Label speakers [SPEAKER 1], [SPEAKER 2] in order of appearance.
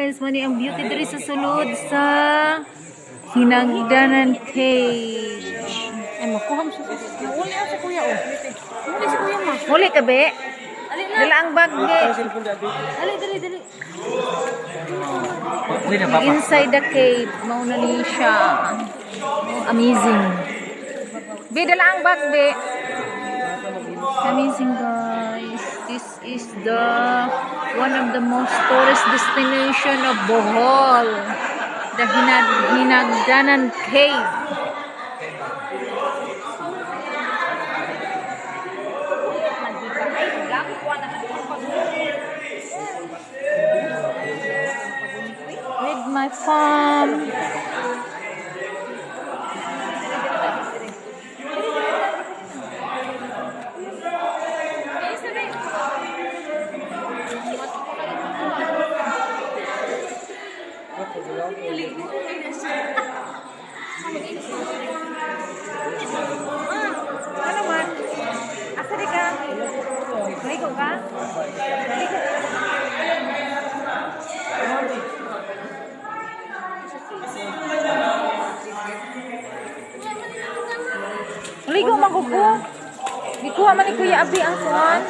[SPEAKER 1] guys, mani ang beauty diri sa sulod sa Hinagdanan Cave.
[SPEAKER 2] Ay, makuha mo siya. Uli ako sa kuya, oh. Uli si kuya, ma.
[SPEAKER 1] Muli ka, be?
[SPEAKER 2] Ali na.
[SPEAKER 1] Dala ang bag, be.
[SPEAKER 2] Ali, dali.
[SPEAKER 1] Inside the cave. Mauna ni siya. Oh, amazing. Be, dala ang bag, be. Amazing, guys. This is the one of the most tourist destination of Bohol. The Hinagdanan Cave. With my farm. Ano man? Asa di ka? Ligo ka? Ligo man ko. Gikuha man ni Kuya Abi ang kuhan.